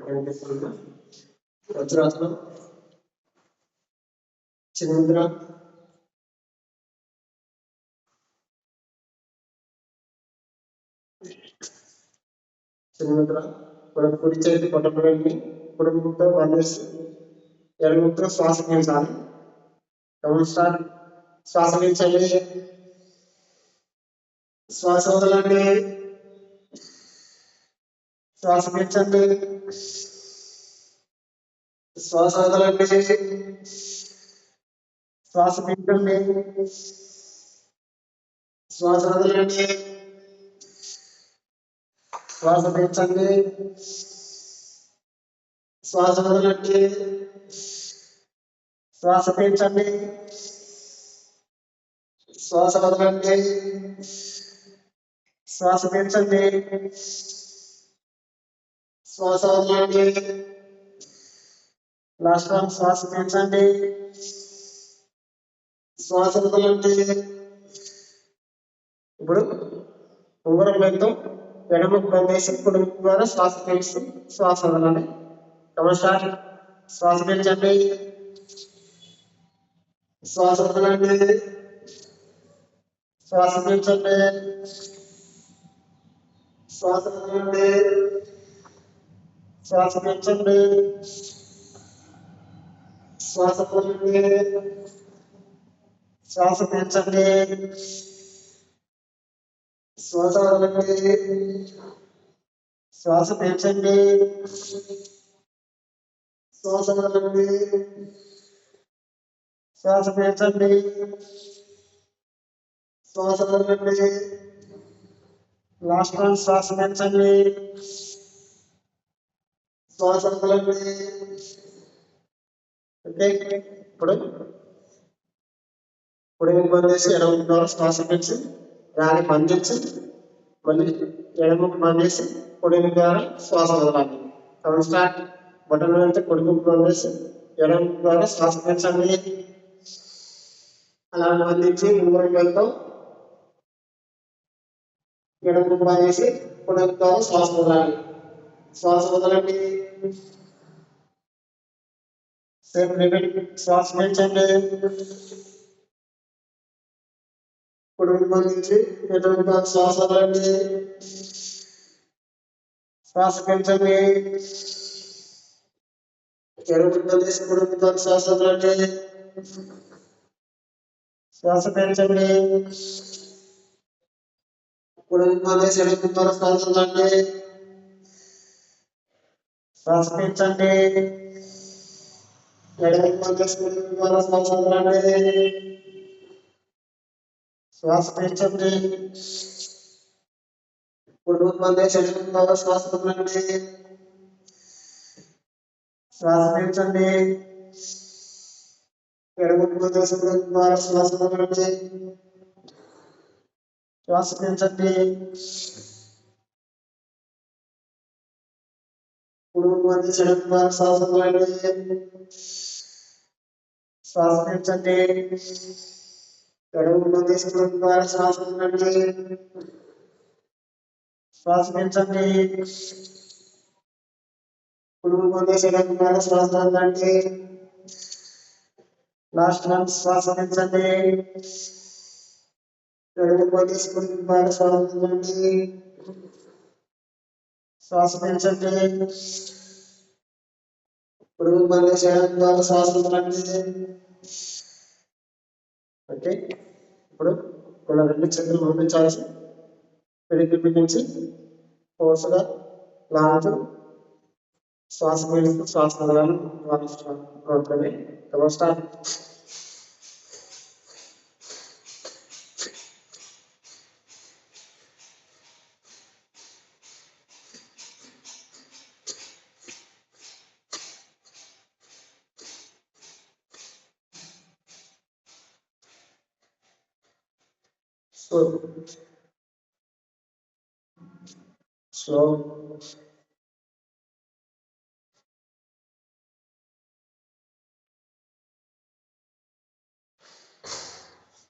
కనిపిస్తుంది. వజ్రాసనం, చిన్ముద్ర, చిన్ముద్ర. మన కుడి చేతి పట్టుకుని కుడి ముక్తో బంధిస్తూ ఎడమ ముక్తో శ్వాస పీల్చాలి. స్టార్ట్. శ్వాస పీల్చండి, శ్వాస వదలండి, శ్వాస పీల్చండి, శ్వాస వదలండి, శ్వాస పీల్చండి, శ్వాస వదలండి, శ్వాస పీల్చండి, శ్వాస వదలండి, శ్వాస పీల్చండి, శ్వాస వదలండి, శ్వాస పీల్చండి, శ్వాస వదలండి. Last one. శ్వాస పీల్చండి, శ్వాస వదలండి. ఇప్పుడు ఉంగరం వేలుతో ఎడమకు బంధేసి కుడి ముక్కు ద్వారా శ్వాస పీల్చి శ్వాస వదలండి. స్టార్ట్. శ్వాస పీల్చండి, శ్వాస వదలండి, శ్వాస పీల్చండి, శ్వాస వదలండి, శ్వాస పీల్చండి, శ్వాస వదలండి, శ్వాస పీల్చండి, శ్వాస వదలండి, శ్వాస పీల్చండి, శ్వాస వదలండి, శ్వాస పీల్చండి, శ్వాస వదలండి. Last one. శ్వాస పీల్చండి, శ్వాస వదలండి. ఓకే. ఇప్పుడు కుడి ముక్కు బంధేసి ఎడమ ముక్కు ద్వారా శ్వాస పీల్చి గాలి బంధించి మళ్ళీ ఎడమ ముక్కు బంధేసి కుడి ముక్కు ద్వారా శ్వాస వదలాలి. స్టార్ట్. బటన్ వెళ్తే కుడి ముక్కు బంధేసి ఎడమ ముక్కు ద్వారా శ్వాస పీల్చండి. అలా బంధించి ఉంగరం వేలుతో ఎడమ ముక్కు బంధేసి కుడి ముక్కు ద్వారా శ్వాస వదలాలి. శ్వాస వదలండి, సేమ్ రిపీట్. శ్వాస పీల్చండి, కుడి ముక్కు బంధించి ఎడమ ముక్కు ద్వారా శ్వాస వదలండి. శ్వాస పీల్చండి, ఎడమ ముక్కు బంధేసి కుడి ముక్కు ద్వారా శ్వాస వదలండి. శ్వాస పీల్చండి, కుడి ముక్కు బంధేసి ఎడమ ముక్కు ద్వారా శ్వాస వదలండి. శ్వాస పీల్చండి, ఎడమ ముక్కు బంధేసి కుడి ముక్కు ద్వారా శ్వాస వదలండి. శ్వాస పీల్చండి, కుడి ముక్కు బంధేసి ఎడమ ముక్కు ద్వారా శ్వాస వదలండి. శ్వాస పీల్చండి, ఎడమ ముక్కు బంధేసి కుడి ముక్కు ద్వారా శ్వాస వదలండి. శ్వాస పీల్చండి, కుడి ముక్కు బంధేసి ఎడమ ముక్కు ద్వారా శ్వాస వదలండి. శ్వాస పీల్చండి, ఎడమ ముక్కు బంధేసి కుడి ముక్కు ద్వారా శ్వాస వదలండి. శ్వాస పీల్చండి, కుడి ముక్కు బంధేసి ఎడమ ముక్కు ద్వారా శ్వాస వదలండి. Last one. శ్వాస పీల్చండి, ఎడమ ముక్కు బంధేసి కుడి ముక్కు ద్వారా శ్వాస వదలండి. శ్వాస పీల్చండి, కుడి ముక్కు బంధేసి ఎడమ ముక్కు ద్వారా శ్వాస వదలండి. ఓకే. ఇప్పుడు మన రెండు చేతులు పంపించాల్సి పిడికి బిగించి ఫోర్స్గా లాగుతూ శ్వాస పీలుస్తూ శ్వాస వదలాలి. మాత్రమే. స్టార్ట్. స్లో.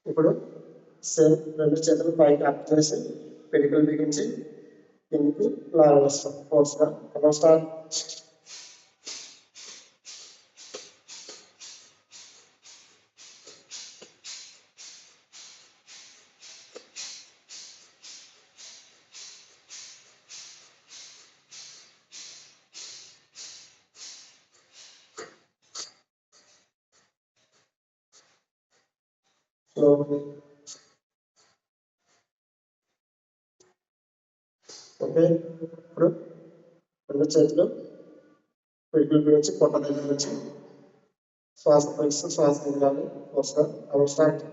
ఇప్పుడు సేమ్ రెండు చేతులు పైకి అప్ చేసి పిడికలు బిగించి కిందికి లాగేస్తాం ఫోర్స్గా. స్టార్ట్. slowly. ఓకే, ఇప్పుడు రెండు చేతులు పిడికిల గురించి పొట్ట దగ్గర నుంచి శ్వాస పీల్చి శ్వాస వదలాలి. ఒకసారి స్టార్ట్.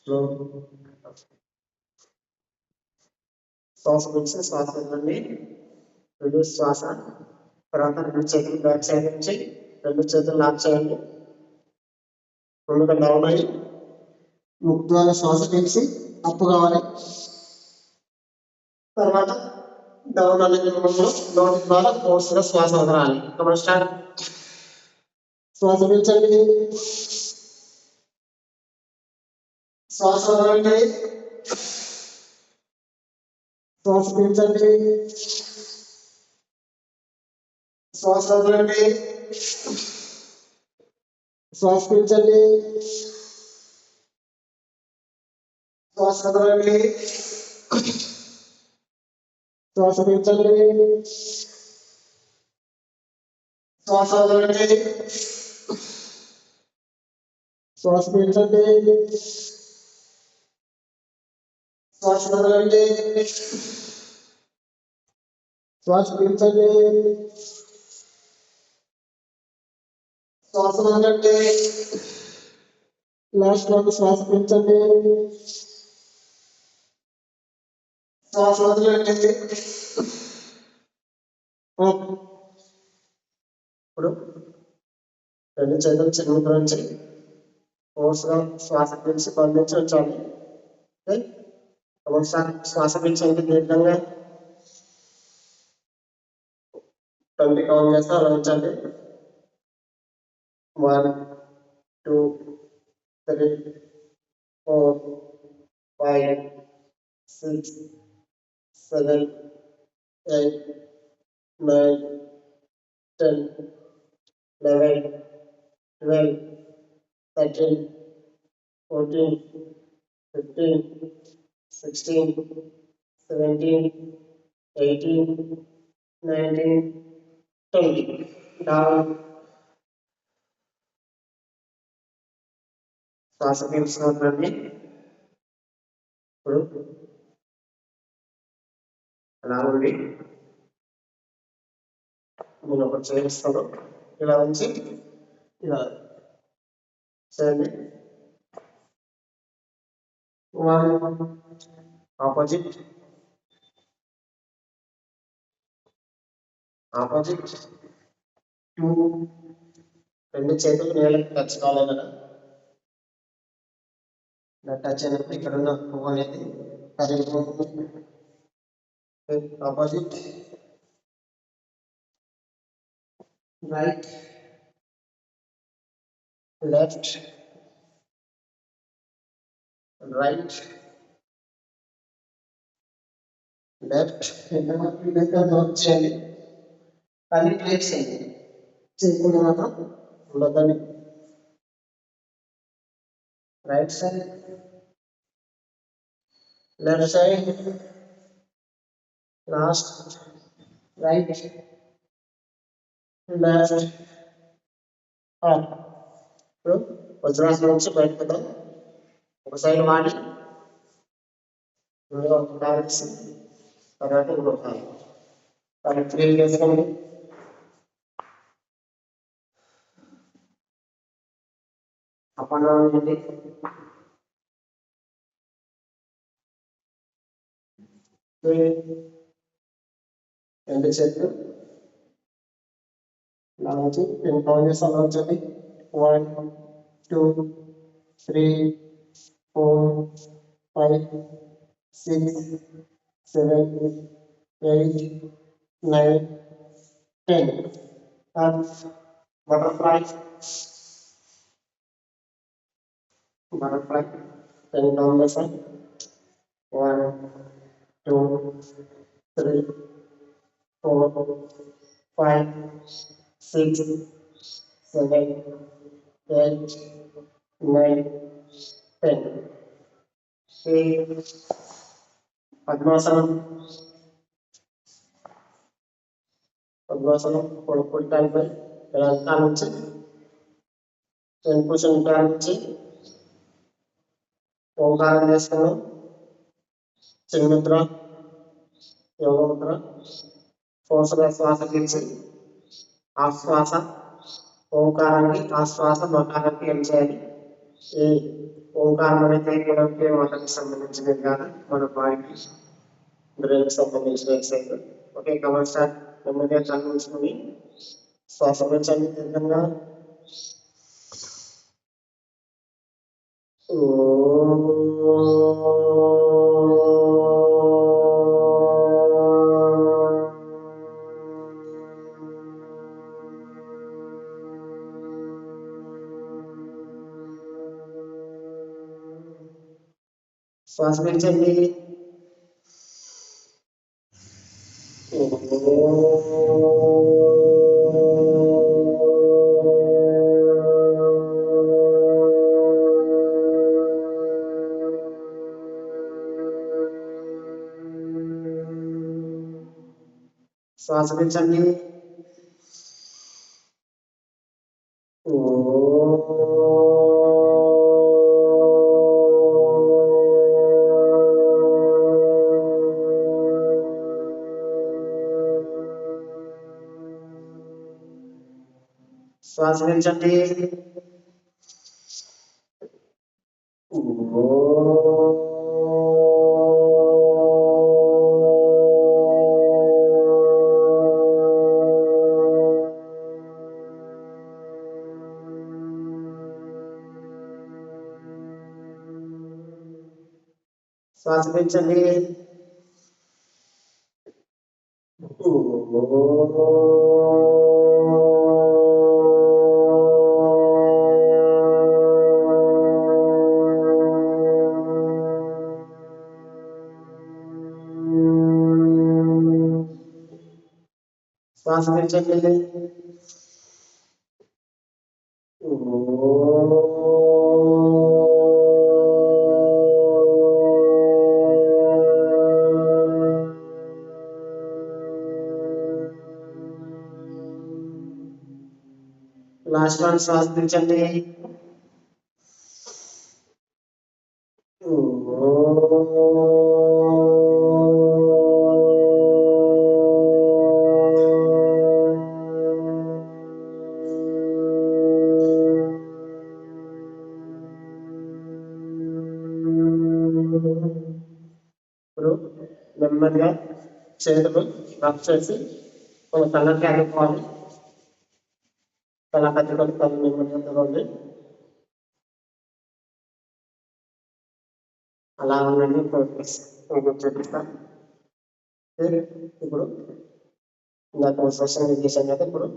స్లో. శ్వాస పీల్చి శ్వాస వదలండి. రిలీజ్ శ్వాస. తర్వాత రెండు చేతులు బ్యాక్ సైడ్ నుంచి రెండు చేతులు లాక్ చేయండి. ముందుగా డౌన్ అయ్యి ముక్కు ద్వారా శ్వాస పీల్చి అప్పు కావాలి. తర్వాత డౌన్ అనేది నోటి ద్వారా ఫోర్స్గా శ్వాస వదలాలి. కాబట్టి స్టార్ట్. శ్వాస పీల్చండి, శ్వాస వదలండి, శ్వాస పీల్చండి, శ్వాస వదలండి, శ్వాస పీల్చండి, శ్వాస వదలండి, శ్వాస పీల్చండి, శ్వాస వదలండి, శ్వాస పీల్చండి, శ్వాస వదలండి, శ్వాస పీల్చండి, శ్వాస వదలండి. లాస్ట్ లో శ్వాస పీల్చండి, శ్వాస వదలండి. ఇప్పుడు రెండు చేతులు చిన్న నుంచి ఫోర్స్గా శ్వాస పీల్చి బంధించి ఉంచాలి. ఓకే, ఒకసారి శ్వాస పీల్చండి దీర్ఘంగా 20 కౌంట్ చేస్తే అలా ఉంచండి. 1 2 3 4 5 6 7 8 9 10 11 12 13 14 15 16 17 18 19 20. డౌన్. శ్వాస పీల్చుకోవద్దండి. ఇప్పుడు అలా ఉండి నేను ఒకటి చేయిస్తాను. ఇలా ఉంచి ఇలా చేయండి. Opposite opposite 2. రెండు చేతులు నేలకు టచ్ కావాలి కదా, ఇలా టచ్ అయినప్పుడు ఇక్కడ ఉన్న పువ్వు అనేది కరిగిపోతుంది. Opposite right left right left. చేయండి కానీ ప్లేట్ చేయండి, చేయకుండా మాత్రం ఉండదండి. Right side left side last right left up. ఇప్పుడు వజ్రాసనం నుంచి బయటకు ఒక సైడ్ వాడి ముందుగా ఒక కాలు వేసి తర్వాత ఇంకొక కాలు దాన్ని 3 చేసుకోండి. అప్ అండ్ డౌన్ చేయండి. రెండు చేతులు ఇలా నుంచి 10 కౌంట్ చేసి అలా ఉంచండి. 1 2 3 4 5 6 7 8 9 10. F, butterfly, butterfly, ten down the side, 1, 2, 3, 4, 5, 6, 7, 8, 9, 10. పద్మాసనం పద్మాసనం పొడి కాలుపై వెనకాల నుంచి పొజిషన్ ప్రారంభించి ఓంకారం చేసుకున్నాం. చిన్ముద్ర, యోగముద్ర, శ్వాసగా శ్వాస పీల్చి ఆశ్వాస ఓంకారానికి ఆశ్వాస మకారానికి ఏం చేయాలి. ఈ ఓంకారం అనేది మనకి వాటికి సంబంధించినది కాదు, మన బాడీకి బ్రెయిన్కి సంబంధించిన ఎక్సర్సైజ్. Okay, comer start. నెమ్మదిగా కళ్ళు మూసుకుని శ్వాస పీల్చండి దీర్ఘంగా. శ్వాస పీల్చండి. శ్వాస పీల్చండి. శ్వాస పీల్చండి. శ్వాస పీల్చండి. శ్వాస పీల్చండి. లాస్ట్ వన్, శ్వాస పీల్చండి. ఇప్పుడు నెమ్మదిగా చేతులు రబ్ చేసి ఒక కళ్ళకి అనుకోవాలి. కళ్ళ కత్తికొని కళ్ళు నెమ్మదిగా తెరవండి. అలా ఉండండి. ఇప్పుడు చూపిస్తాను. ఇప్పుడు ఇందాక సెషన్ చేశాం కదా, ఇప్పుడు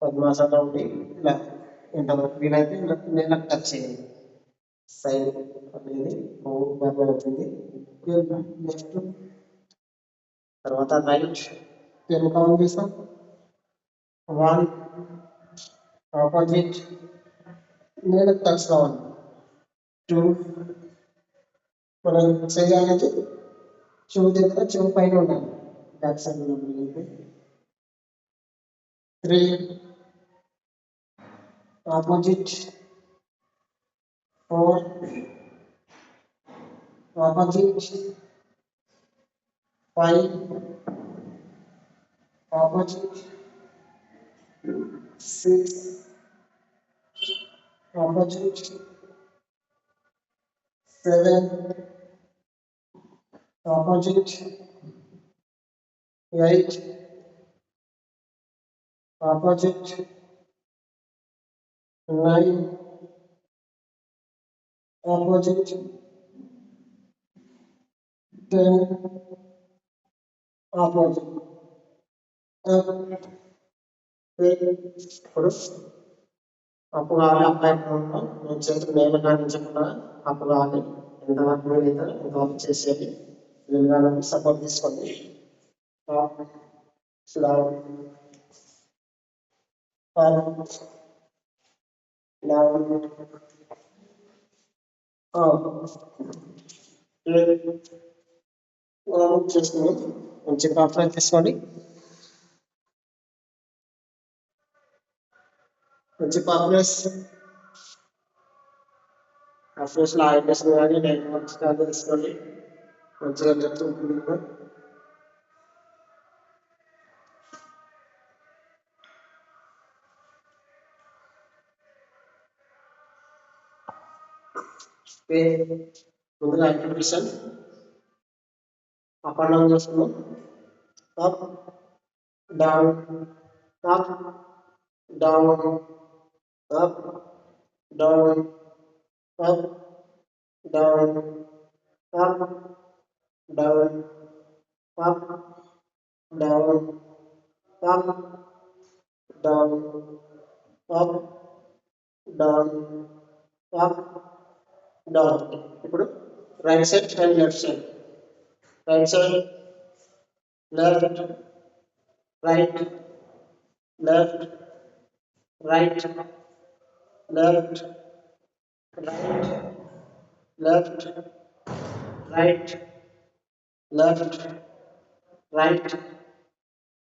పద్మాసనం ఉండి ఇలా ఇంతవరకు వీలైతే నేలకు టచ్ చేయండి. సైడ్ అనేది అవుతుంది. నెక్స్ట్ తర్వాత రైట్ 10 కౌంట్ చేస్తాం. 1, ఆపోజిట్ నేలకు టచ్ కావాలి. 2, మనం చేయాలంటే చెవు దగ్గర చెవు పైన ఉండాలి, బ్యాక్ సైడ్ ఉన్నప్పుడు. 3, opposite. 4, opposite. 5, opposite. 6, opposite. 7, opposite. 8, opposite. 9, opposite. 10, opposite. ఇప్పుడు అప్పు కావాలి, అప్లై నేను చేతులు నేల కానించకుండా అప్పు కావాలి, ఎంతవరకు వీలైతే ఎంతవరకు చేసేది వీలుగానే సపోర్ట్ తీసుకోండి. చేస్తుంది మంచి ప్రార్థన తీసుకోండి. మంచి పాపులర్స్ లో ఐడియాస్ కానీ నేను మంచిగా తీసుకోండి, మంచిగా చెప్తుంది. ముందుగా యాక్టివిటీషన్ అప్ అండ్ డౌన్ చేసుకున్నాం. Up down up down up down up down up down up down up down up down up down. ఇప్పుడు right side and left side. Right side left right left right left right left right left right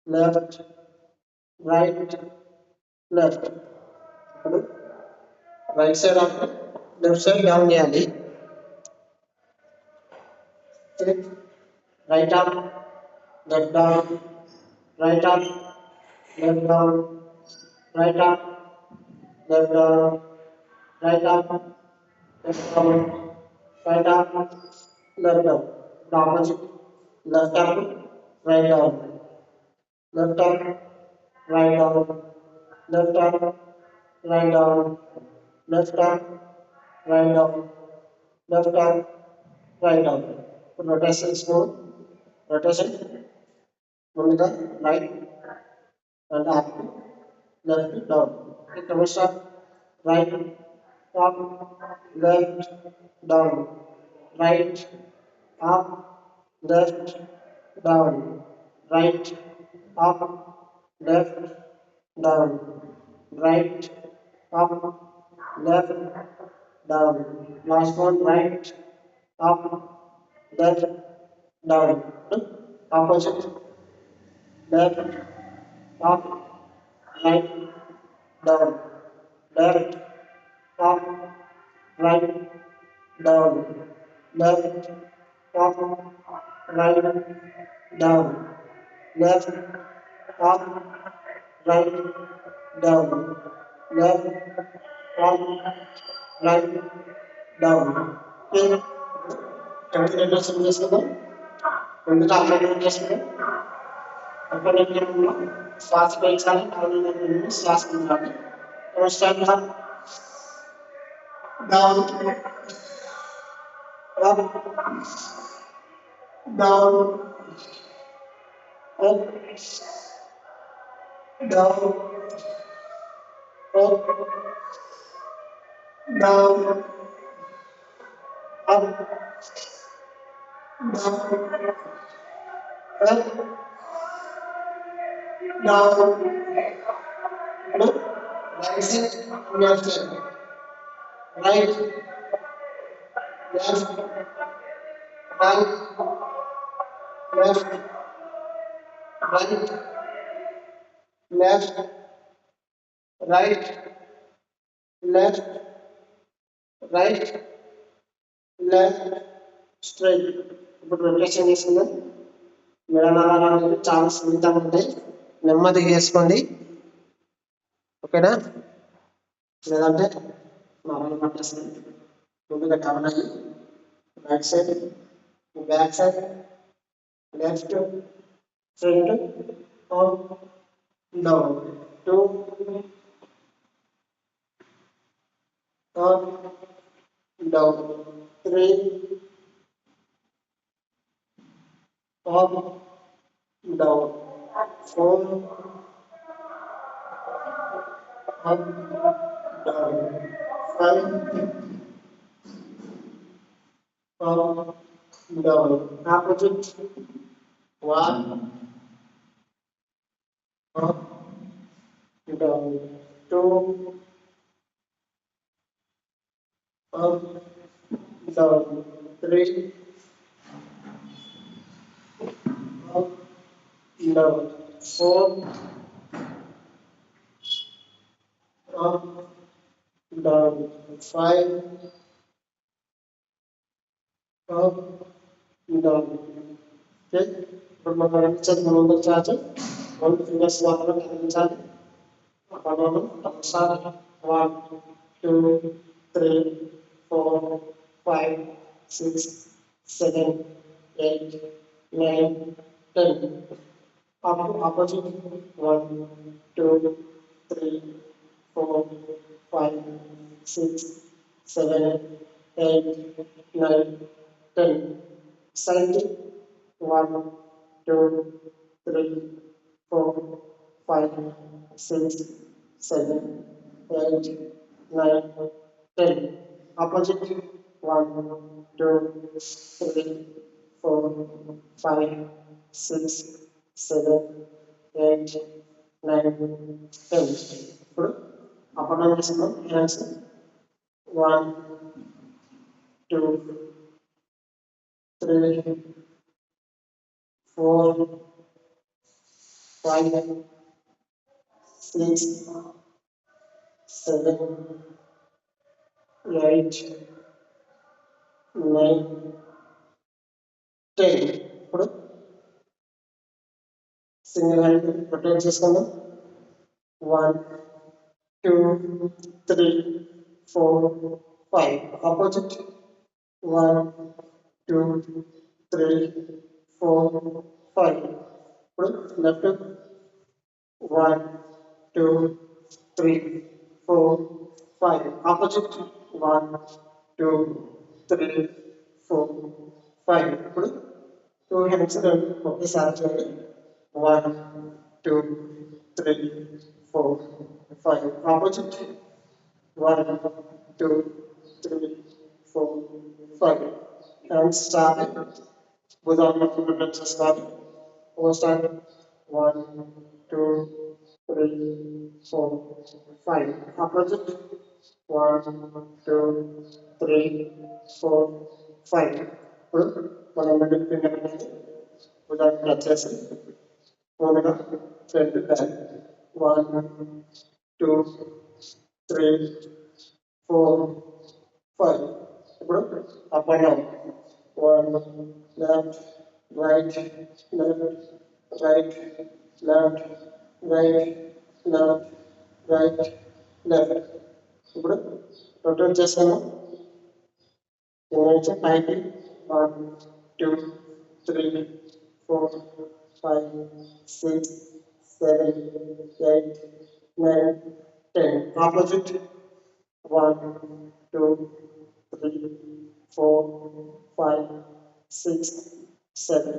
left right left. ఇప్పుడు right side up left side down చేయాలి. Right up left down right up left down right up left down right up left down right up left down. The opposite left up right down left up right down left up right down left up right down left up right down. Rotation smooth rotation ముందుగా right and up left down. It comes up right up left down right up left down right up left down right up left down. Last one right up left down. Opposite left up right down left up right down left up right down left up right down left up right down. Continuation చేసుకుందాం. ముందుగా upline చేసుకుందాం. Upline శ్వాస పీల్చాలి, శ్వాస ఉండాలి. Start down up down up down up down up down up down. Right side left side right left right left right left right left right left straight. ఇప్పుడు rotation చేసుకుందాం. మెడనరాలు చాలా సున్నితంగా ఉంటాయి, నెమ్మదిగా వేసుకోండి, ఓకేనా? లేదంటే నరాలు పట్టేస్తుంది. ముందుగా డౌన్ అయ్యి right side back side left front up down 2 up down 3 up down 4 up, down, 5, up, down. Opposite, 1, up, down, 2, up, down, 3, up, down, 4, up, down, 5, up, down. Okay, ఇప్పుడు మనం గమనించాలి మన ముందు చార్జ్ 1 ఫింగర్స్ మాత్రమే గమనించాలి. మనం ఒకసారి 1, 2, 3, 4, 5, 6, 7, 8, 9, 10. Opposite 1, 2, 3, 4, 5, 6, 7, 8, 9, 10. Side 1, 2, 3, 4, 5, 6, 7, 8, 9, 10. Opposite 1, 2, 3, 4, 5, 6, 7, 8, 9, 10. ఇప్పుడు అప్ అండ్ డౌన్ చేసుకుందాం. హ్యాండ్స్ 1, 2, 3, 4, 5, 6, 7, 8, 9, 10. ఇప్పుడు సింగిల్ హ్యాండ్ రొటేట్ చేసుకుందాం. 1, 2, 3, 4, 5. ఆపోజిట్ 1, 2, 3, 4, 5. ఇప్పుడు లెఫ్ట్ 1, 2, 3, 4, 5. ఆపోజిట్ 1, 2, 3, 4, 5. ఇప్పుడు 2 హ్యాండ్స్ ఒకేసారి చేయండి. 1, 2, 3, 4, 5. Opposite 1, 2, 3, 4, 5. Hands start. Without movement start. Over start. 1, 2, 3, 4, 5. Opposite 1, 2, 3, 4, 5. ఇప్పుడు మనం మిడిల్ ఫింగర్ అనేది without టచ్ చేసి ముందుగా ఫ్రంట్ బ్యాక్ 1, 2, 3, 4, 5. ఇప్పుడు up and down 1, left, right, left, right, left, right, left, right, left. ఇప్పుడు రొటేట్ చేస్తాను. పైకి 1, 2, 3, 4, 5, 6, 7, 8, 9, 10. Opposite 1, 2, 3, 4, 5, 6, 7,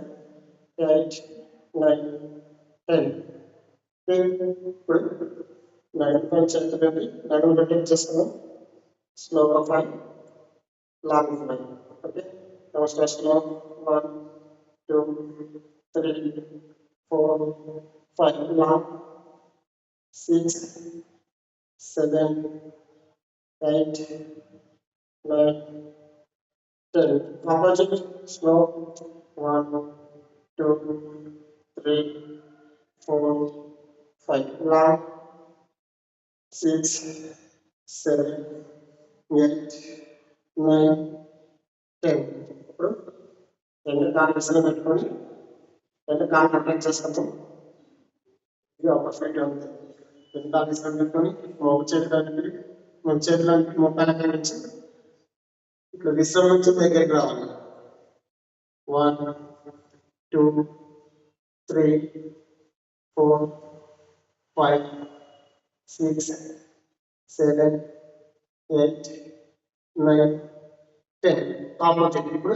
8, 9, 10. ఇప్పుడు నడుము పైన చేతులండి నడుము రొటేట్ చేస్తున్నాం. స్లోగా 5, లాంగ్ 5. ఓకే, నమస్కారం. Slow 1, 2, 3, 4, 5. Long 6, 7, 8, 9, 10. Opposite slow 1, 2, 3, 4, 5. Long 6, 7, 8, 9, 10. ఇప్పుడు రెండు కాళ్ళు విసలు పెట్టుకొని రెండు కాళ్ళు రొటేట్ చేసుకుంటాం. ఇది ఆపోజిట్ ఉంది. రెండు కాళ్ళు విసలు పెట్టుకొని మోగు చేతులకి మన చేతులకి మోకాలకి నుంచి ఇట్లా విశ్రమ నుంచి దగ్గరికి రావాలి. 1, 2, 3, 4, 5, 6, 7, 8, 9, 10. ఆపోజిట్. ఇప్పుడు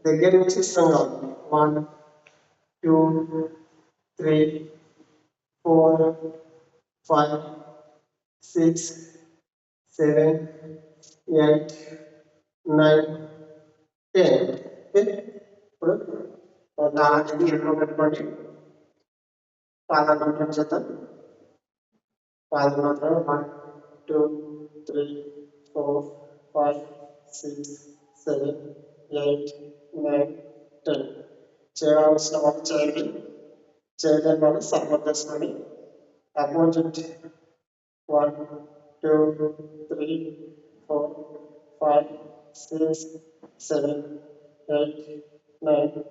దగ్గర నుంచి ఇష్టం కావాలి. 1, 2, 3, 4, 5, 6 7 8 9 10. ఓకే, ఇప్పుడు నాలుగు ఎన్నో పెట్టుకోండి. పాదాలు చేద్దాం. పాదాలు మాత్రం 1 2 3 4 5 6 7 8 9 10. చేయవలసిన వాళ్ళు చేయండి, చేయలేని వాళ్ళు సపోర్ట్ చేసుకొని అపోజిట్ 1 2 3 4 5 6 7 8 9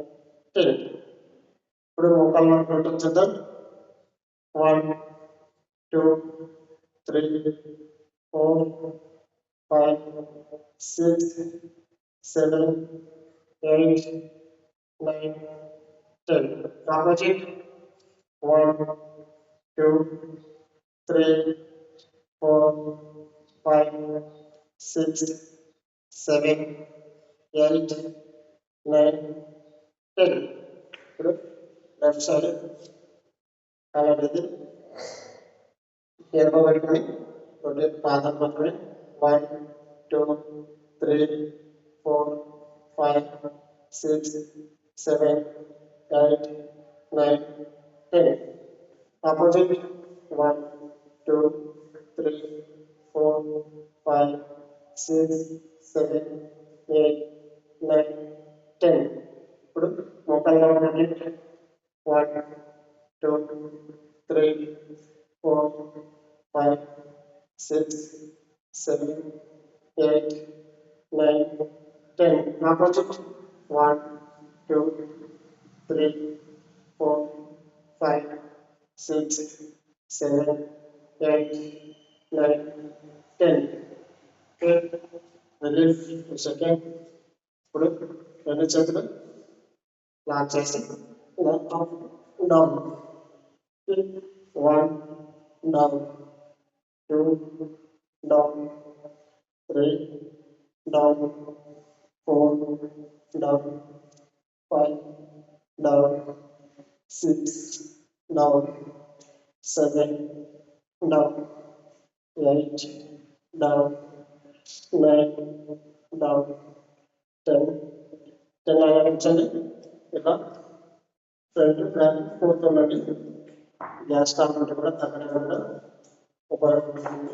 10. ఇప్పుడు మోకాలు వరకు చూద్దాం. 1 2 3 4 5 6 7 8 9 10. Opposite 1 2 3 4 5 6 7 8 9 10. ఇప్పుడు లెఫ్ట్ సైడ్ అలాంటిది ఎడమ పెట్టుకుని రొటేట్ పాదం మాత్రమే 1 2 3 4 5 6 7 8 9 10. Opposite 1 2 3 4 5 6 7 8 9 10. ఇప్పుడు మోకాళ్ళ 1 2 3 4 5 6 7 8 9 10. Opposite 1 2 3 4 5 6 7 8 9 10. Relief second. ఇప్పుడు రెండు చేతులు లాక్ చేసి ఇలా up down, 1 down 2 down 3 down 4 down 5 down 6 down 7 down 8 down 9 down 10. 10 ఆలోచించండి. ఇలా ఫ్రంట్ బ్యాక్ పోతుందండి. గ్యాస్ స్టవ్ ఉంటే కూడా తగ్గకుండా ఉపయోగపడుతుంది.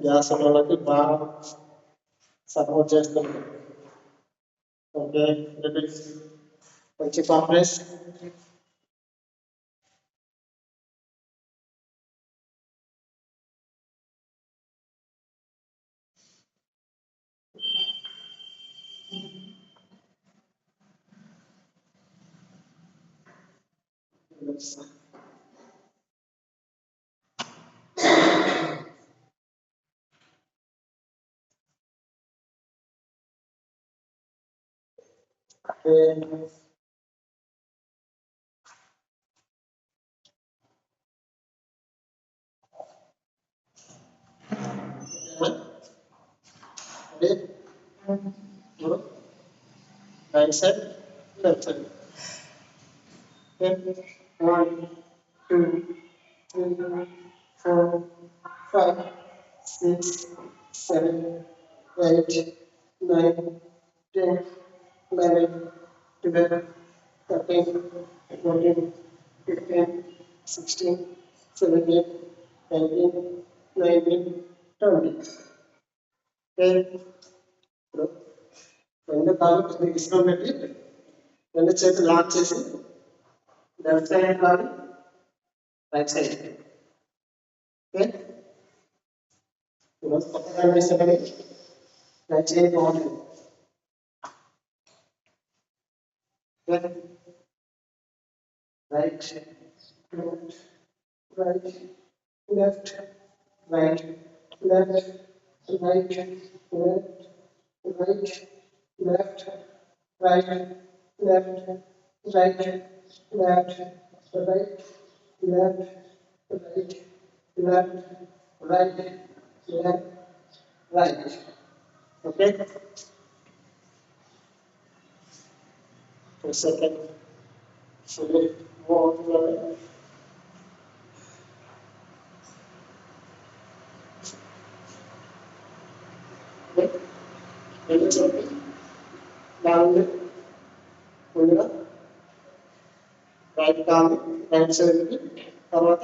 గ్యాస్ వాళ్ళకి బాగా సపోర్ట్ చేస్తుంది. ఓకే, మంచి complex. Right side, left side. 1 2 3 4 5 6 7 8 9 10 11 12 13 14 15 16 17 18 19 20. రెండు కాళ్ళు ఇసుకం పెట్టి రెండు చేతులు లాక్ చేసి లెఫ్ట్ సైడ్ కాదు రైట్ సైడ్. ఓకే, ఈరోజు కొత్తగా అనిపిస్తుంది, రైట్ సైడ్ బాగుంటుంది. Right right left right left, right, left, right, left, right, left, right, left, right, left, right, left, right, left, right. Okay. Second move అవుతుందండి. రెండు చెప్పి దాని ముందుగా రైట్ కాల్ రైట్ సైడ్కి, తర్వాత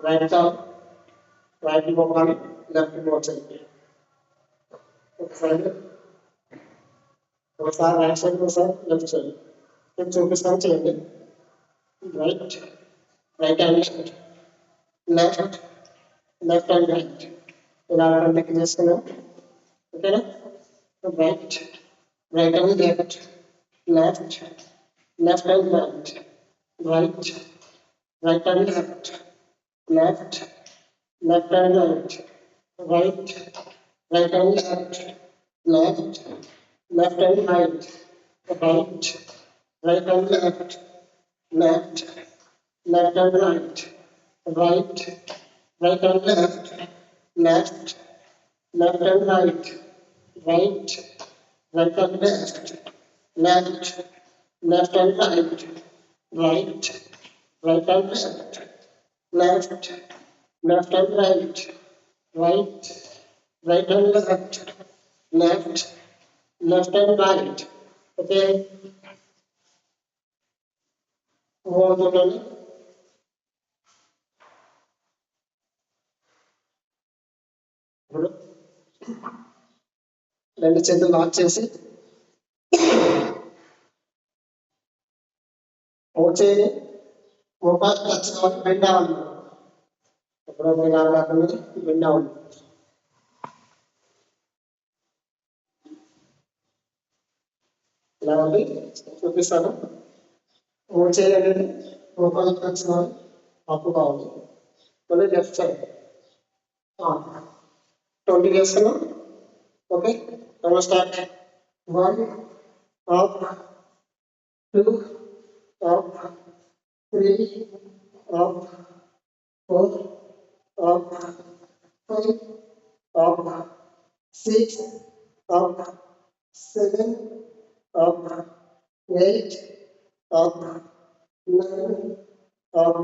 రైట్ కాల్ రైట్ మొక్కాలి, లెఫ్ట్ మోచండి. ఒకసారి right side, ఒకసారి left side నేను చూపిస్తాను, చేయండి. Right right and left, left and right ఇలా లెక్క చేసుకున్నాం. ఓకేనా? Right right and left, left, left and right, right, right and left, left, left and right, right, right and left, left, left and right, right, right and left, left, left and right, right, right and left, left, left and right, right, right and left, left, left and right, right, right and left, left, left and right, right, right and left, left, left and right. Okay. Hold on. రెండు చేతులు lock చేసి వచ్చే మోకాలు touch కావాలి, bend అవ్వాలి. ఎప్పుడైనా కాకుండా bend అవ్వాలి. ఇలా ఉంది, చూపిస్తాను. వచ్చే అనేది మోకాలు టచ్ కావాలి, అప్పు కావాలి. మళ్ళీ లెఫ్ట్ సైడ్ 20 చేస్తున్నాం. Okay, start. 1 up, 2 up, 3 up, 4 up, 5 up, 6 up, 7 up, 8 up, 9 up,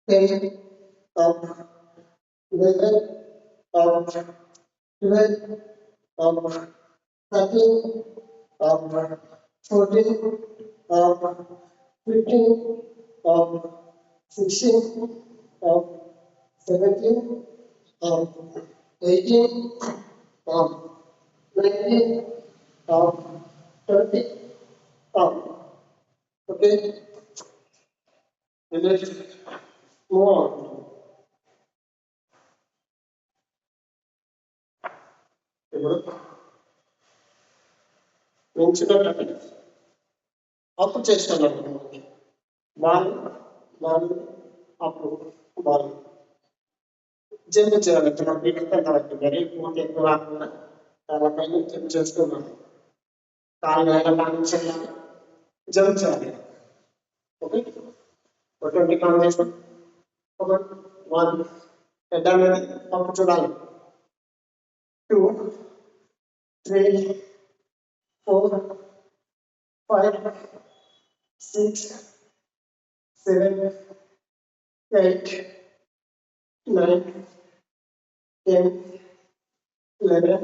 10 up, 11 up, 12 up, 13 up, 14 up, 15 up, 16 up, 17 up, 18 up, 19 up, 20 up. Okay, let's move on. ఇప్పుడు అప్పు చేస్తున్నాను. బాల్ బాల్ అప్పు ball jump చేయాలి. కాబట్టి మరీ పూర్తి ఎక్కువ కాకుండా చాలా పైన జంప్ చేస్తున్నాను. కాలు వేల బ్యాలెన్స్ చేయాలి, జంప్ చేయాలి. ఓకే, 20 కౌంట్ చేస్తాం. 1 హెడ్ అనేది అప్పు చూడాలి. 2 3 4 5 6 7 8 9 10 11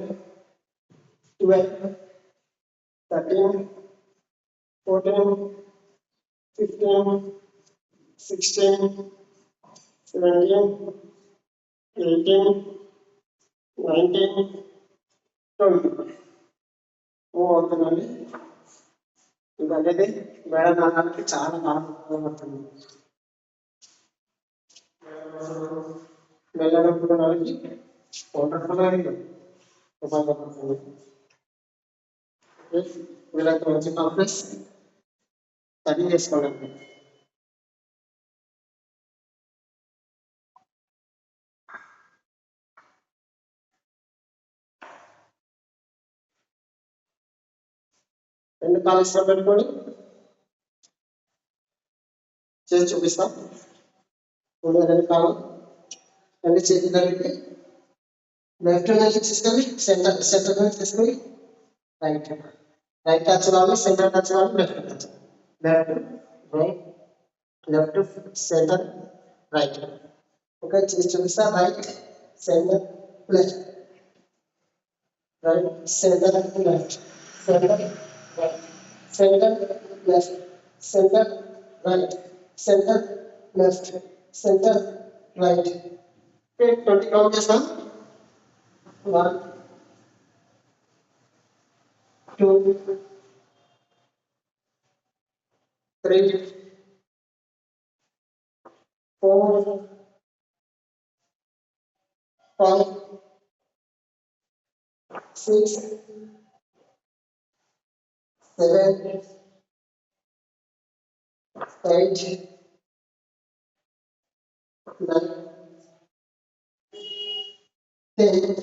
12 13 14 15 16 17 18 19 20 అవుతుందండి. ఇది అనేది మేడం నాన్నకి చాలా బాగా ఉపయోగపడుతుంది. వెళ్ళినప్పుడు వాళ్ళకి ఉపయోగపడుతుంది. వీళ్ళకి మంచి కాంప్లెక్స్ స్టడీ చేసుకోండి. రెండు కాలు ఇష్టం పెట్టుకొని చేసి చూపిస్తాం. రెండు కాలు రెండు చేతి కలిపి లెఫ్ట్ హ్యాండ్ తీసుకొని సెంటర్ తీసుకొని రైట్ రైట్ టచ్ కావాలి, సెంటర్ టచ్ కావాలి, left touch, left right, left centre right. Okay, చేసి చూపిస్తా. Right centre left, right centre left, centre right, centre left, centre right, centre left, centre right. Okay, 20 count చేస్తాం. 1 2 3 4 5 6 7 8 9 10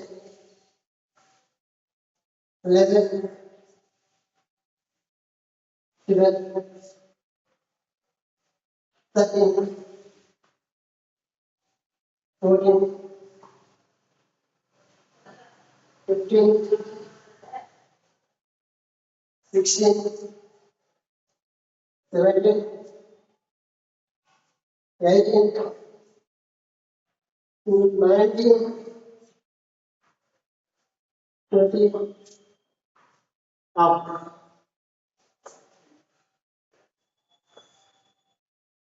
11 12 13 14 15 16 17 18 19 20 up.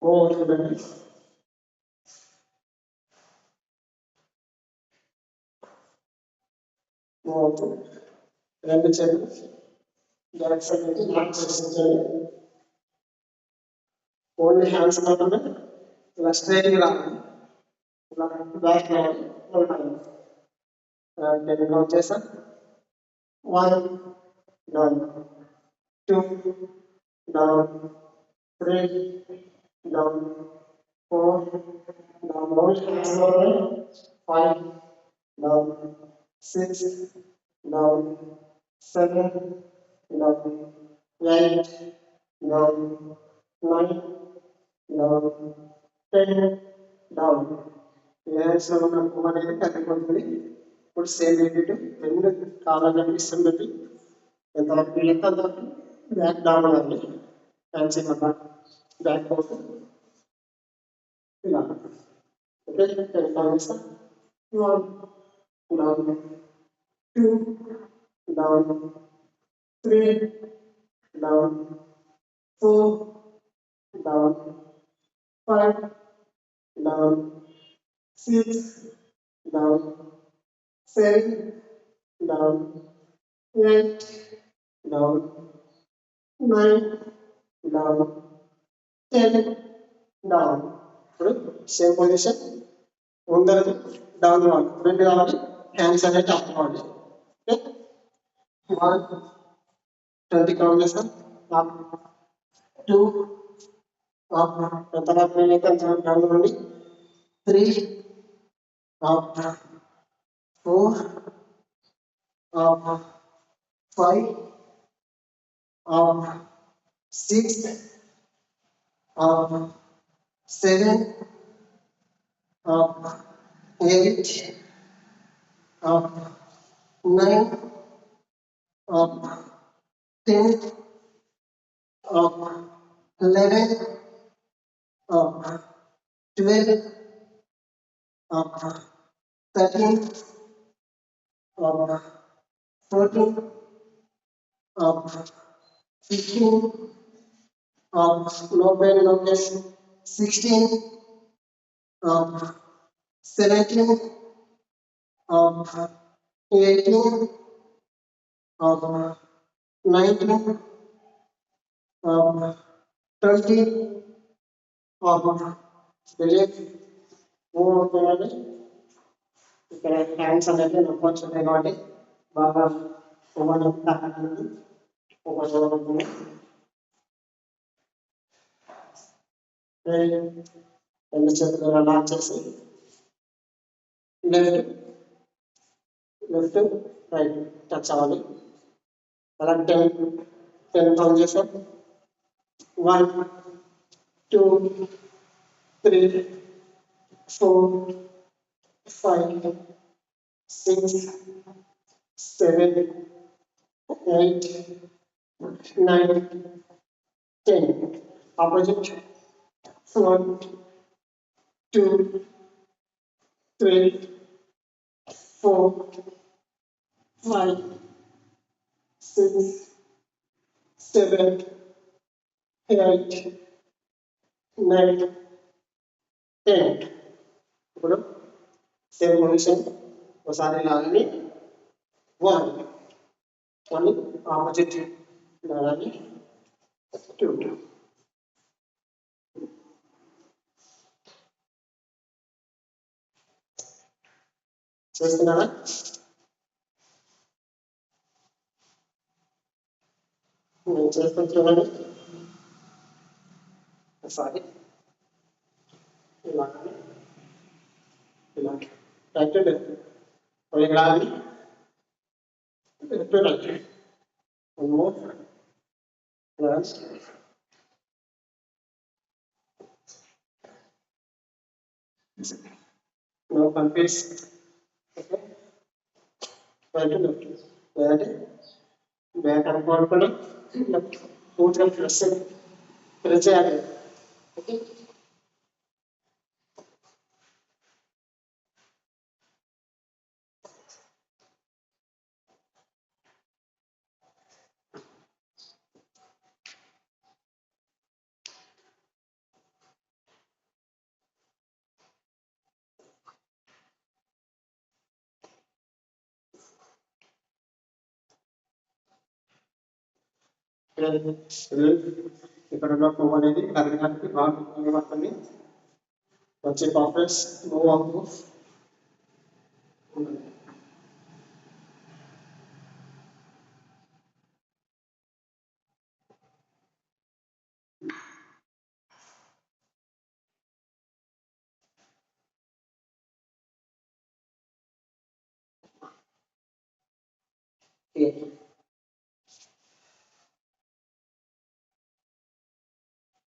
Go to the next. Go to రెండు చేతులు direction పెట్టి lock చేసేయండి. Only hands మాత్రమే ఇలా straight గా రావాలి, ఇలా బ్యాక్ రావాలి. నేను కౌంట్ చేస్తాను. 1 down, 2 down, 3 down, 4 down, only hands మాత్రమే. 5 down, 6 down, 7 down, 8 down, 9 down, 10 down. Hands లో ఉన్న పువ్వు అనేది తగ్గిపోతుంది. ఇప్పుడు సేమ్ రిపీట్. రెండు కాళ్ళ ఇష్టం పెట్టి ఎంతవరకు వీలైతే అంతవరకు బ్యాక్ డౌన్ అవ్వాలి. హ్యాండ్స్ ఇవ్వాలి, బ్యాక్ పోతే ఇలా. ఓకే, చేస్తాం. 1 down, 2 down, 3 down, 4 down, 5 down, 6 down, 7 down, 8 down, 9 down, 10 down. ఇప్పుడు సేమ్ పొజిషన్. ముందరది డౌన్ ఇవ్వాలి, రెండు కావాలి. హ్యాండ్స్ అనేది అప్ ఇవ్వాలి. ఓకే, 1 20 కౌంట్ చేస్తాం. 1 2 అప్, ఎంతవరకు వీలైతే అంతవరకు డౌన్ ఇవ్వండి. 3 up, 4 up, 5 up, 6 up, 7 up, 8 up, 9 up, 10 up, 11 up, 12 up, 13 up, 14 up, 15 up, no pain, no case, 16 up, 17 up, 18 up, 19 up, 20 up. Believe move అవుతున్నాడు. ఇక్కడ హ్యాండ్స్ అనేది నొప్పి వచ్చింది కాబట్టి బాగా ఉపయోగపడుతుంది. రెండు చేతులు లాక్ చేసి లెఫ్ట్ లెఫ్ట్ రైట్ టచ్ అవ్వాలి. అలా 10 కౌంట్ చేసాం. 1 2 3 4 5 6 7 8 9, 10. Opposite. 1, 2, 3, 4, 5, 6, 7, 8, 9, 10. ఇప్పుడు సేమ్ పొజిషన్ ఒకసారి లాగని 1 మళ్ళీ ఆపోజిట్ లాగని 2. చేస్తున్నారా? నేను చేస్తాను చూడండి. ఒకసారి ఇలాగని ఇలా రైట్ టు లెఫ్ట్ లాగి left to right move plus no confuse. Okay, right to left లేదంటే బ్యాక్ అనుకోకుండా పూర్తిగా ప్రెస్ చేయాలి. ఓకే, ఇక్కడ ఉన్న పువ్వు అనేది కరగడానికి బాగా ఉపయోగపడుతుంది. వచ్చే పాపర్స్ మూవ్ అవుతూ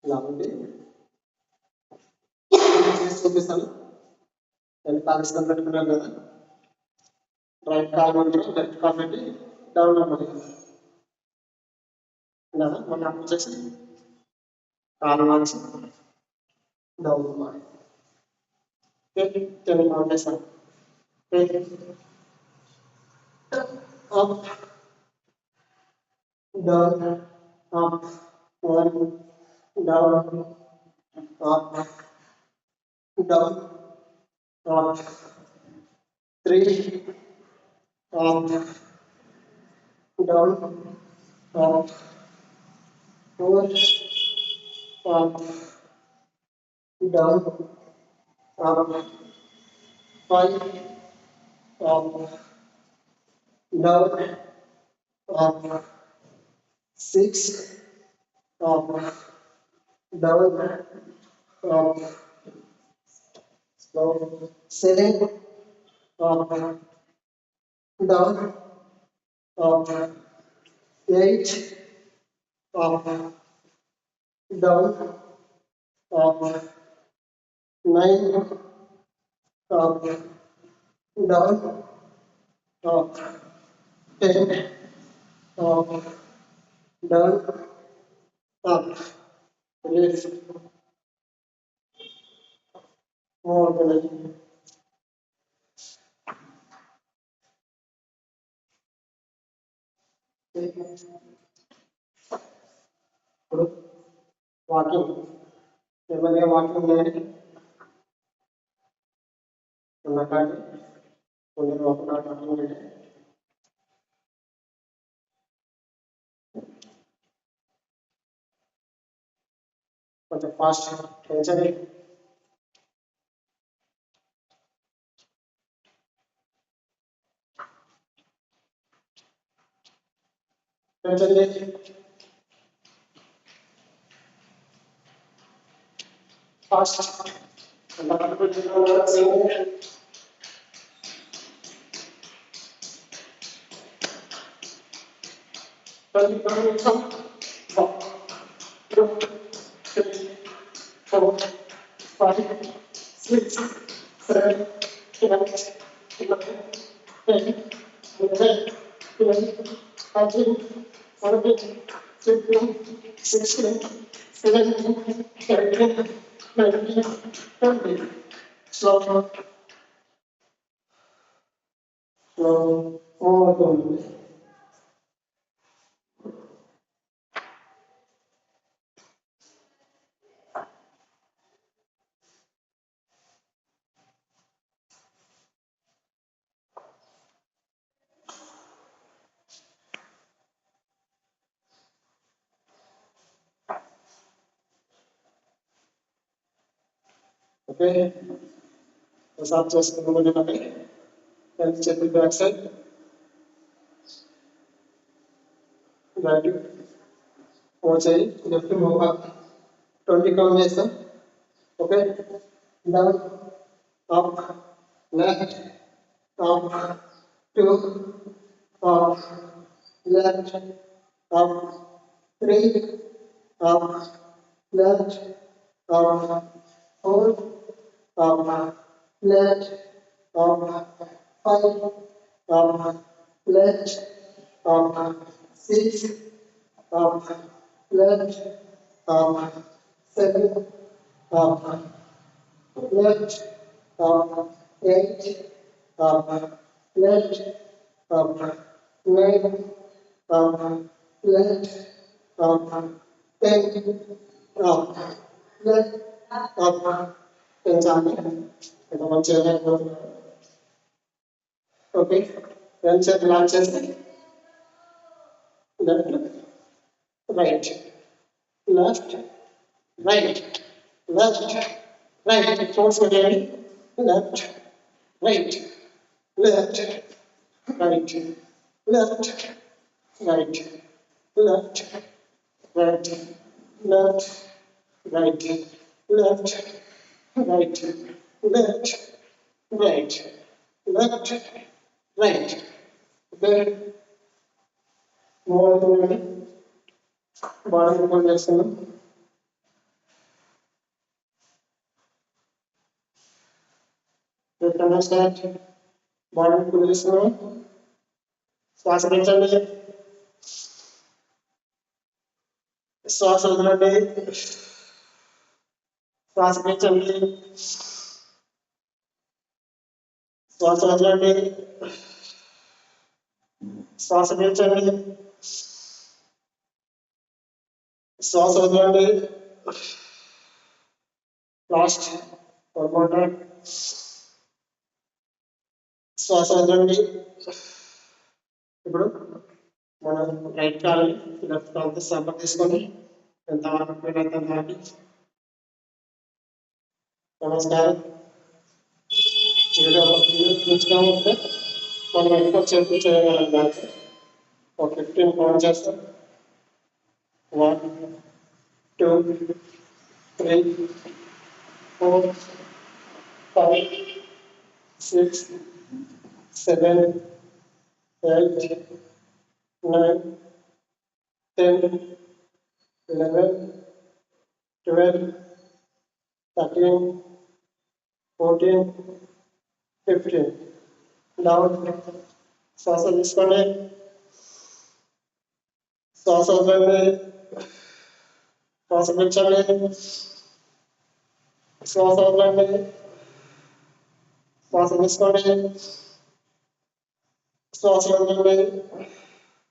ఇలా ఉంది. చేసి చూపిస్తాను. నేను కాలుస్తాను పెట్టుకున్నాను కదా, రైట్ కాల్ మాత్రం లెఫ్ట్ కాల్ పెట్టి డౌన్ అవ్వాలి ఇలా మళ్ళీ అప్ చేసి కాలు మార్చి డౌన్ అవ్వాలి. తెలుగు కౌంట్ చేస్తాను. Up down up 1 down up down, up, 3, up, down, up, 4, up, down, up, 5, up, down, up, 6, up, down, up, 7, up, down, up, 8, up, down, up, 9, up, down, up, 10, up, down, up, release, more than ఇప్పుడు walking నెమ్మదిగా walking చేయాలి. ఉన్నకాడి కొన్ని లోపల walking అంటే కొంచెం fast పెంచండి. పెంచండి fast ఎంత పట్టుకుంటున్నాను. Four, 5, 6, 7, 8, 9, 10, 11, 12, 13, 14, 16, 17, 18, 19, 20. Slow. Okay, start చేసుకుందాం. Then check the back side. Right. Change left to move up. 20 count చేస్తాం. Okay. Down, up, left, up, 2, up, left, up, 3, up, left, up, 4, up, left, up, 5, up, left, up, 6, up, left, up, 7, up, left, up, 8, up, left, up, 9, up, left, up, 10, up, left, up, పెంచాలి. ఇంకా మంచిగా okay. రెండు చేతులు lock చేస్తే left, right, left, right, left, right. Force చేయండి. Left, right, left, right, left, right, left, right, left, right, left, right, left, right, left, right. Okay. More than body congestion. You can understand body congestion. శ్వాస పెంచండి. శ్వాస వదలండి. శ్వాస పెంచండి. శ్వాస వదలండి. శ్వాస పెంచండి. శ్వాస వదలండి. లాస్ట్ శ్వాస వదలండి. ఇప్పుడు మనం రైట్ కాల్ లెఫ్ట్ కాల్తో సంపర్క తీసుకొని ఎంత మాట్లాడి. నమస్కారం. చూసుకుంటే మనం ఎక్కువ చేతులు చేయగలం. దానికి ఒక 15 కౌంట్ చేస్తాం. 1, 2, 3, 4, 5, 6, 7, 8, 9, 10, 11, 12, 13, 14, 15. డౌన్. శ్వాస తీసుకోండి. శ్వాస వదలండి. శ్వాస పెంచండి. శ్వాస వదలండి. శ్వాస తీసుకోండి. శ్వాస వదలండి.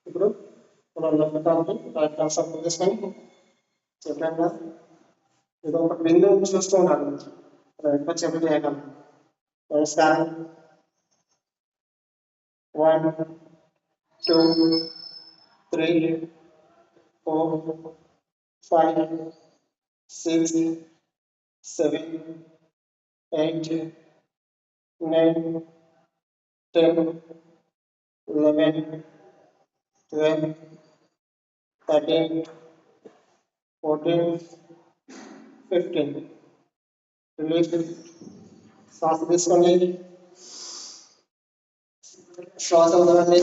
ఇప్పుడు మనం లెఫ్ట్ కాల్ని రైట్ కాల్ సపోర్ట్ తీసుకొని చెప్పాను. ఇది ఒక బిందువు చూస్తూ ఉన్నాను. ఎక్కువ చెప్పు చేయగలం. నమస్కారం. 1, 2, 3, 4, 5, 6, 7, 8, 9, 10, 11, 12, 13, 14, 15. రిలీజ్. శ్వాస తీసుకోండి. శ్వాస వదలండి.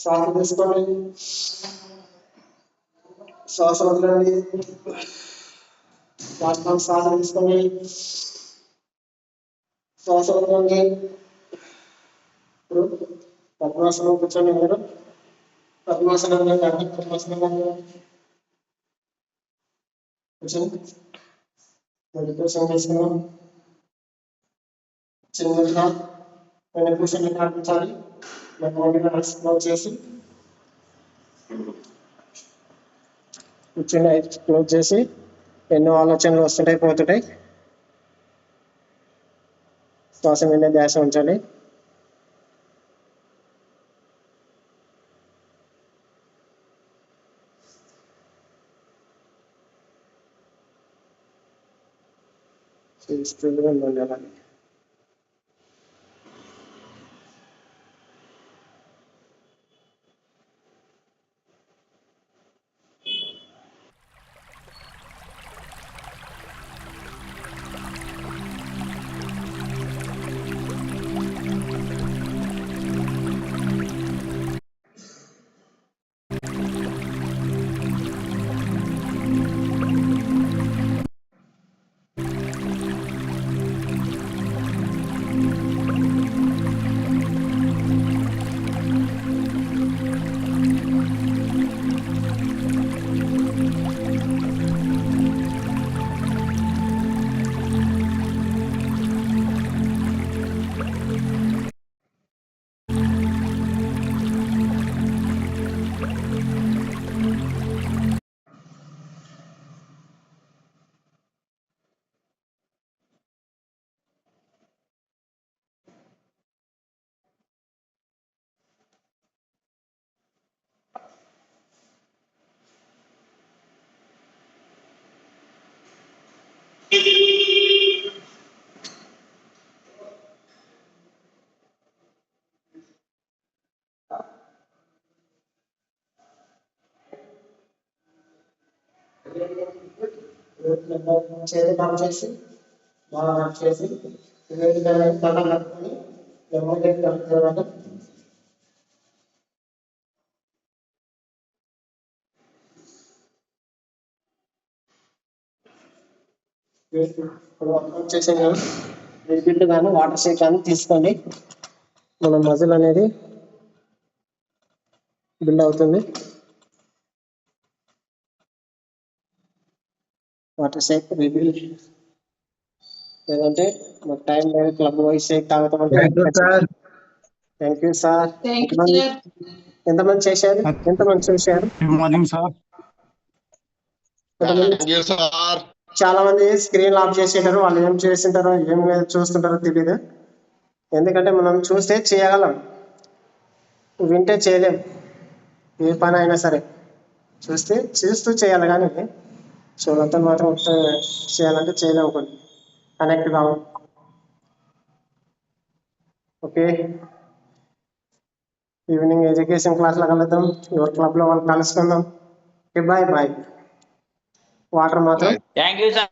శ్వాస తీసుకోండి. శ్వాస వదలండి. శ్వాస తీసుకోండి. శ్వాస వదలండి. ఇప్పుడు పద్మాసనం కూర్చోండి. మీరు పద్మాసనం కూర్చొని మెడిటేషన్ చేసుకున్నాం. చిన్నగా కూర్చొని పాటించాలి. నెమ్మదిగా క్లోజ్ చేసి కూర్చొని ఐస్ క్లోజ్ చేసి ఎన్నో ఆలోచనలు వస్తుంటాయి పోతుంటాయి. శ్వాస మీద ధ్యాస ఉంచాలి. స్టిల్గా ఉండాలి. చేతి పని చేసి బాగా వర్క్ చేసి తల కట్టుకొని నెమ్మదిగా కలుపుకోవాలి. వర్క్ చేసే లిక్విడ్ కానీ వాటర్ షేక్ కానీ తీసుకోండి. మన మజిల్ అనేది బిల్డ్ అవుతుంది. వాటర్ షేక్ రిబిల్డ్ లేదంటే మాకు టైం లేదు క్లబ్ వైస్ షేక్ తాగుతామంటే థ్యాంక్ యూ సార్. ఎంతమంది చేశారు? ఎంతమంది చూశారు? Morning sir. చాలా మంది స్క్రీన్ ఆఫ్ చేసేటారు. వాళ్ళు ఏం చేసింటారో ఏం చూస్తుంటారో తెలియదు. ఎందుకంటే మనం చూస్తే చేయగలం, వింటే చేయలేం. ఏ పని అయినా సరే చూస్తూ చేయాలి, కానీ చూడంతా మాత్రం చేయాలంటే చేయలేము. కొన్ని కనెక్ట్ కావాలి. ఓకే, ఈవినింగ్ ఎడ్యుకేషన్ క్లాస్లో కలుద్దాం. ఎవరి క్లబ్లో వాళ్ళు కలుసుకుందాం. Bye bye. వాటర్ మాత్రం థ్యాంక్ యూ సార్.